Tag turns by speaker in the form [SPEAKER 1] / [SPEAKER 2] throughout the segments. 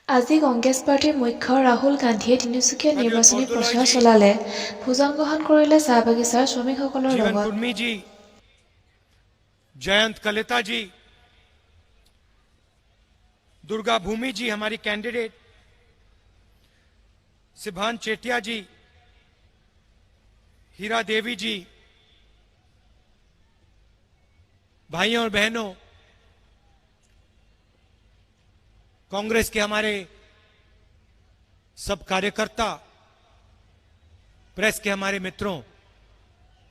[SPEAKER 1] আজি কংগ্ৰেছ পাৰ্টিৰ মুখ্য ৰাহুল গান্ধীয়ে তিনিচুকীয়া নিৰ্বাচনী প্ৰচাৰ চলালে। ভোজন গ্ৰহণ কৰিলে চাহ বাগিচাৰ শ্ৰমিকসকলৰ
[SPEAKER 2] जीवन
[SPEAKER 1] লগত।
[SPEAKER 2] कुर्मी जी, जयंत कलेता जी, दुर्गा भूमि जी हमारी कैंडिडेट, सिभान चेटिया जी, हीरा देवी जी, भाइयों और बहनों, कांग्रेस के हमारे सब कार्यकर्ता, प्रेस के हमारे मित्रों,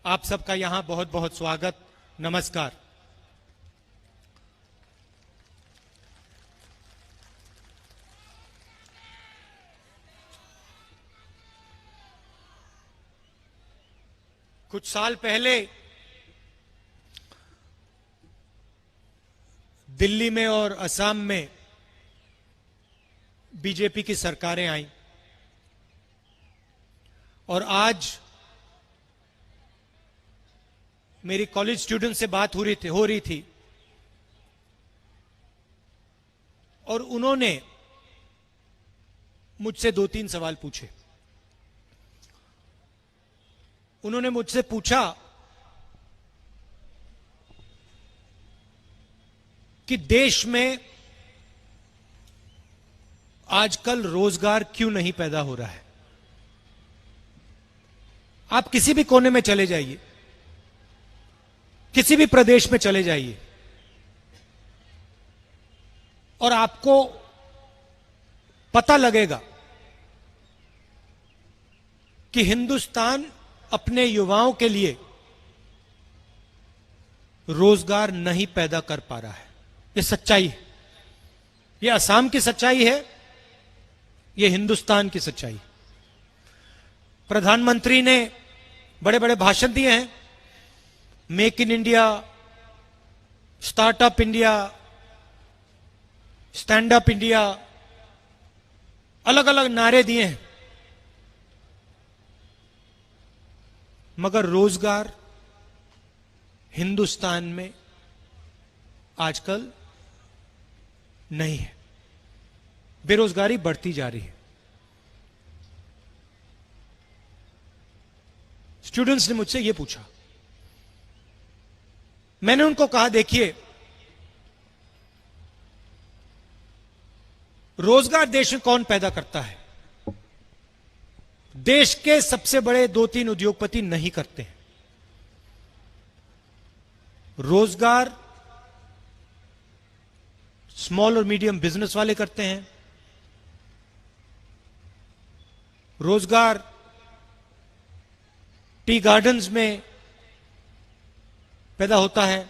[SPEAKER 2] आप सबका यहां बहुत बहुत स्वागत, नमस्कार। कुछ साल पहले दिल्ली में और असम में बीजेपी की सरकारें आई और आज मेरी कॉलेज स्टूडेंट से बात हो रही थी और उन्होंने मुझसे 2-3 सवाल पूछे। उन्होंने मुझसे पूछा कि देश में आजकल रोजगार क्यों नहीं पैदा हो रहा है। आप किसी भी कोने में चले जाइए, किसी भी प्रदेश में चले जाइए और आपको पता लगेगा कि हिंदुस्तान अपने युवाओं के लिए रोजगार नहीं पैदा कर पा रहा है। यह सच्चाई है, यह असम की सच्चाई है, यह हिंदुस्तान की सच्चाई। प्रधानमंत्री ने बड़े बड़े भाषण दिए हैं, make in India, startup India, stand up India, अलग अलग नारे दिए हैं, मगर रोजगार हिंदुस्तान में आजकल नहीं है। बेरोजगारी बढ़ती जा रही है। स्टूडेंट्स ने मुझसे यह पूछा, मैंने उनको कहा देखिए, रोजगार देश में कौन पैदा करता है? देश के सबसे बड़े 2-3 उद्योगपति नहीं करते हैं। रोजगार स्मॉल और मीडियम बिजनेस वाले करते हैं। रोजगार टी गार्डन्स में पैदा होता है,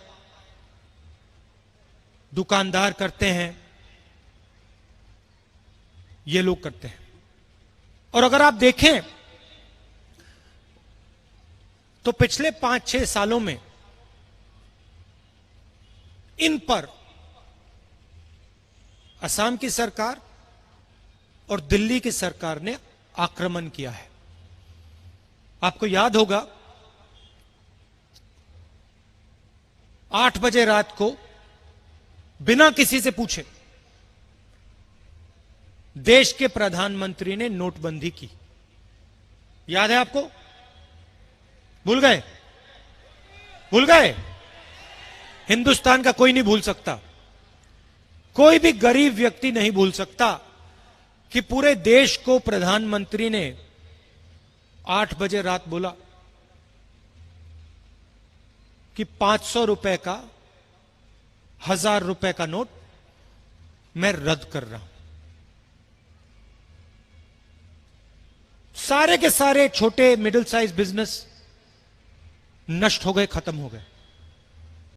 [SPEAKER 2] दुकानदार करते हैं, ये लोग करते हैं। और अगर आप देखें तो पिछले 5-6 सालों में इन पर असम की सरकार और दिल्ली की सरकार ने आक्रमण किया है। आपको याद होगा 8 बजे रात को बिना किसी से पूछे देश के प्रधानमंत्री ने नोटबंदी की। याद है आपको? भूल गए? भूल गए? हिंदुस्तान का कोई नहीं भूल सकता, कोई भी गरीब व्यक्ति नहीं भूल सकता कि पूरे देश को प्रधानमंत्री ने 8 बजे रात बोला कि 500 रुपए का, 1000 रुपए का नोट मैं रद्द कर रहा हूं। सारे के सारे छोटे मिडिल साइज बिजनेस नष्ट हो गए, खत्म हो गए।